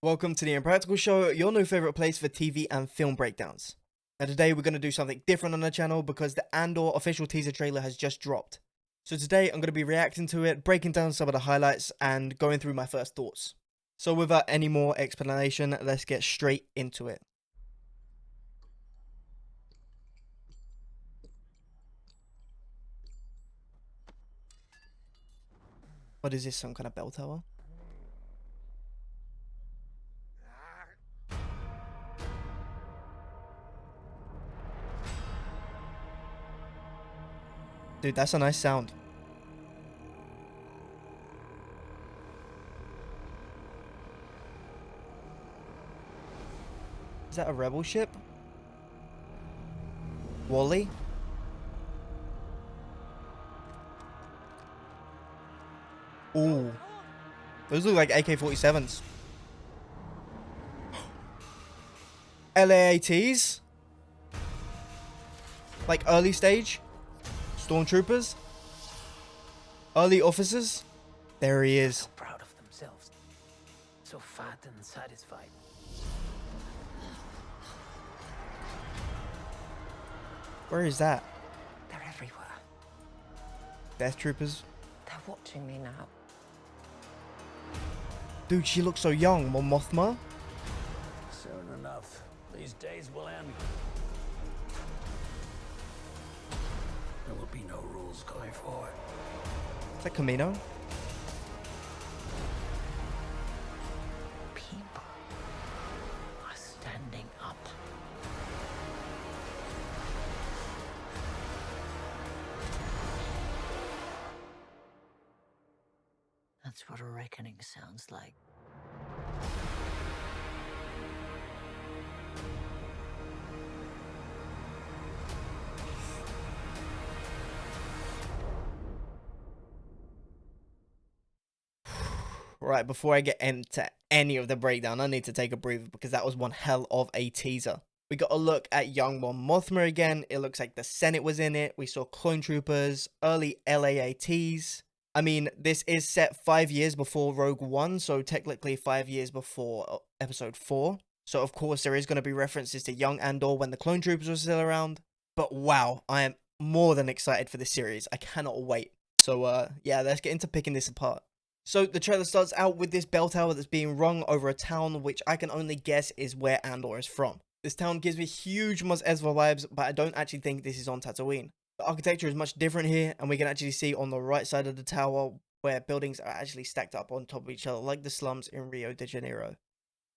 Welcome to the Impractical Show, your new favorite place for TV and film breakdowns. Now today we're going to do something different on the channel because the Andor official teaser trailer has just dropped. So today I'm going to be reacting to it, breaking down some of the highlights and going through my first thoughts. So without any more explanation, let's get straight into it. What is this, some kind of bell tower? Dude, that's a nice sound. Is that a rebel ship? Wally? Ooh. Those look like AK-47s. LAATs? Like early stage? Stormtroopers? Early officers? There he is. So proud of themselves. So fat and satisfied. Where is that? They're everywhere. Death Troopers? They're watching me now. Dude, she looks so young, Mon Mothma. Soon enough, these days will end. There will be no rules going forward. Is that Camino? People are standing up. That's what a reckoning sounds like. Right, before I get into any of the breakdown, I need to take a breather because that was one hell of a teaser. We got a look at young Mon Mothma again. It looks like the Senate was in it. We saw clone troopers, early LAATs. I mean, this is set 5 years before Rogue One, so technically 5 years before Episode 4. So of course there is going to be references to young Andor when the clone troopers were still around. But wow, I am more than excited for this series. I cannot wait. So yeah, let's get into picking this apart. So the trailer starts out with this bell tower that's being rung over a town which I can only guess is where Andor is from. This town gives me huge Mos Espa vibes, but I don't actually think this is on Tatooine. The architecture is much different here, and we can actually see on the right side of the tower where buildings are actually stacked up on top of each other like the slums in Rio de Janeiro.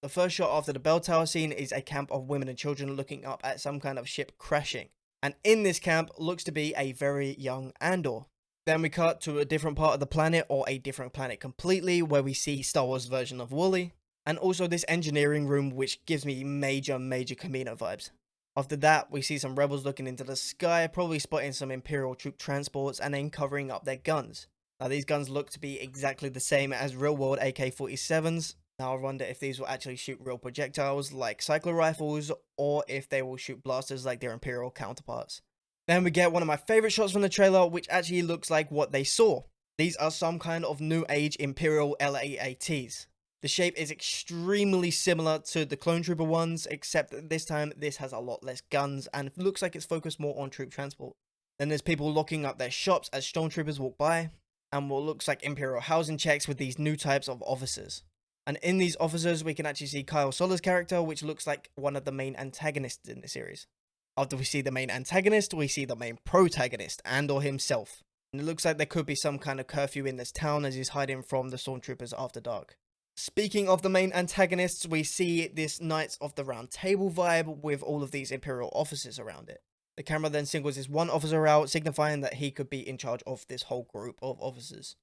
The first shot after the bell tower scene is a camp of women and children looking up at some kind of ship crashing. And in this camp looks to be a very young Andor. Then we cut to a different part of the planet, or a different planet completely, where we see Star Wars version of Wooly, and also this engineering room which gives me major Camino vibes. After that, we see some rebels looking into the sky, probably spotting some Imperial troop transports and then covering up their guns. Now these guns look to be exactly the same as real world AK-47s. Now I wonder if these will actually shoot real projectiles like cycler rifles, or if they will shoot blasters like their Imperial counterparts. Then we get one of my favorite shots from the trailer, which actually looks like what they saw. These are some kind of new age Imperial LAATs. The shape is extremely similar to the clone trooper ones, except that this time this has a lot less guns and looks like it's focused more on troop transport. Then there's people locking up their shops as stormtroopers walk by, and what looks like Imperial housing checks with these new types of officers. And in these officers we can actually see Kyle Solar's character, which looks like one of the main antagonists in the series. After we see the main antagonist, we see the main protagonist, Andor himself. And it looks like there could be some kind of curfew in this town as he's hiding from the stormtroopers after dark. Speaking of the main antagonists, we see this Knights of the Round Table vibe with all of these Imperial officers around it. The camera then singles this one officer out, signifying that he could be in charge of this whole group of officers.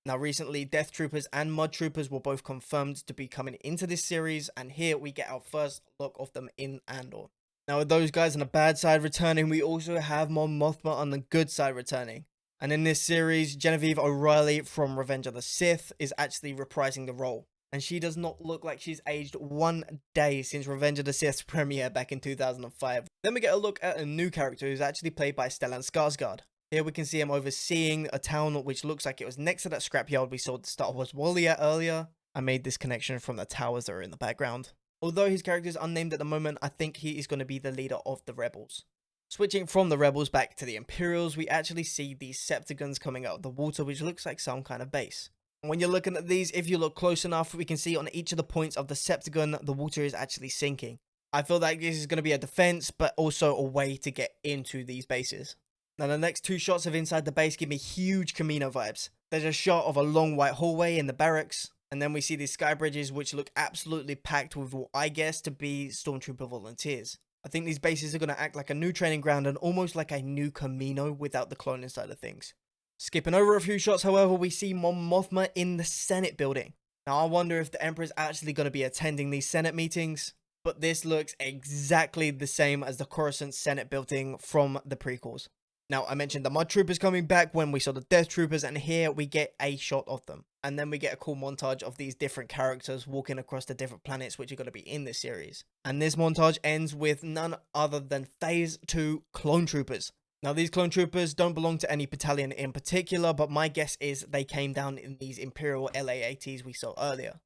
Now recently, Death Troopers and Mud Troopers were both confirmed to be coming into this series, and here we get our first look of them in Andor. Now with those guys on the bad side returning, we also have Mon Mothma on the good side returning. And in this series, Genevieve O'Reilly from Revenge of the Sith is actually reprising the role. And she does not look like she's aged one day since Revenge of the Sith's premiere back in 2005. Then we get a look at a new character who's actually played by Stellan Skarsgård. Here we can see him overseeing a town which looks like it was next to that scrapyard we saw the Star Wars Wooly at earlier. I made this connection from the towers that are in the background. Although his character is unnamed at the moment, I think he is going to be the leader of the rebels. Switching from the rebels back to the Imperials, we actually see these Septicons coming out of the water, which looks like some kind of base. When you're looking at these, if you look close enough, we can see on each of the points of the Septicon, the water is actually sinking. I feel like this is going to be a defense, but also a way to get into these bases. Now the next two shots of inside the base give me huge Camino vibes. There's a shot of a long white hallway in the barracks, and then we see these sky bridges which look absolutely packed with what I guess to be Stormtrooper volunteers. I think these bases are going to act like a new training ground and almost like a new Camino without the cloning side of things. Skipping over a few shots, however, we see Mon Mothma in the Senate building. Now I wonder if the Emperor is actually going to be attending these Senate meetings, but this looks exactly the same as the Coruscant Senate building from the prequels. Now, I mentioned the Mud Troopers coming back when we saw the Death Troopers, and here we get a shot of them. And then we get a cool montage of these different characters walking across the different planets which are going to be in this series. And this montage ends with none other than Phase 2 Clone Troopers. Now, these Clone Troopers don't belong to any battalion in particular, but my guess is they came down in these Imperial LA-ATs we saw earlier.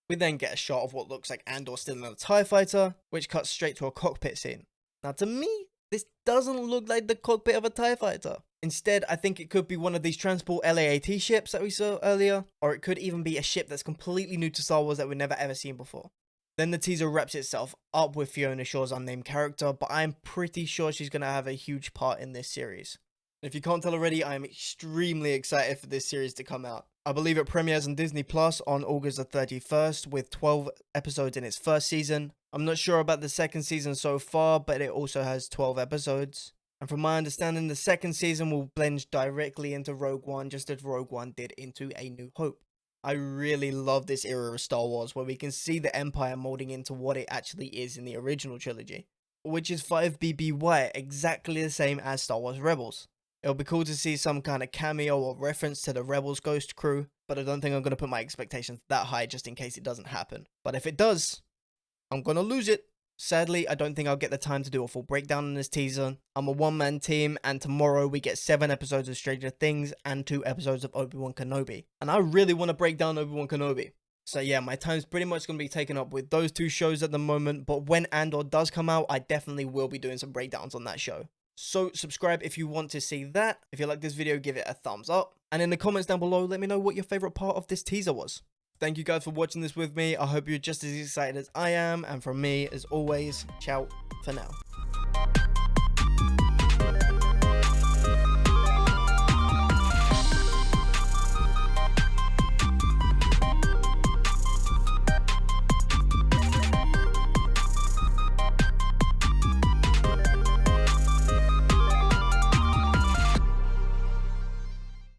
We then get a shot of what looks like Andor still in a TIE fighter, which cuts straight to a cockpit scene. Now, to me, this doesn't look like the cockpit of a TIE fighter. Instead, I think it could be one of these transport LAAT ships that we saw earlier, or it could even be a ship that's completely new to Star Wars that we've never ever seen before. Then the teaser wraps itself up with Fiona Shaw's unnamed character, but I'm pretty sure she's going to have a huge part in this series. If you can't tell already, I am extremely excited for this series to come out. I believe it premieres on Disney Plus on August the 31st with 12 episodes in its first season. I'm not sure about the second season so far, but it also has 12 episodes. And from my understanding, the second season will blend directly into Rogue One, just as Rogue One did into A New Hope. I really love this era of Star Wars where we can see the Empire molding into what it actually is in the original trilogy, which is 5BBY, exactly the same as Star Wars Rebels. It'll be cool to see some kind of cameo or reference to the Rebels Ghost crew, but I don't think I'm going to put my expectations that high just in case it doesn't happen. But if it does, I'm going to lose it. Sadly, I don't think I'll get the time to do a full breakdown on this teaser. I'm a one-man team, and tomorrow we get 7 episodes of Stranger Things and 2 episodes of Obi-Wan Kenobi. And I really want to break down Obi-Wan Kenobi. So yeah, my time's pretty much going to be taken up with those 2 shows at the moment, but when Andor does come out, I definitely will be doing some breakdowns on that show. So subscribe if you want to see that. If you like this video, give it a thumbs up. And in the comments down below, let me know what your favorite part of this teaser was. Thank you guys for watching this with me. I hope you're just as excited as I am. And from me, as always, ciao for now.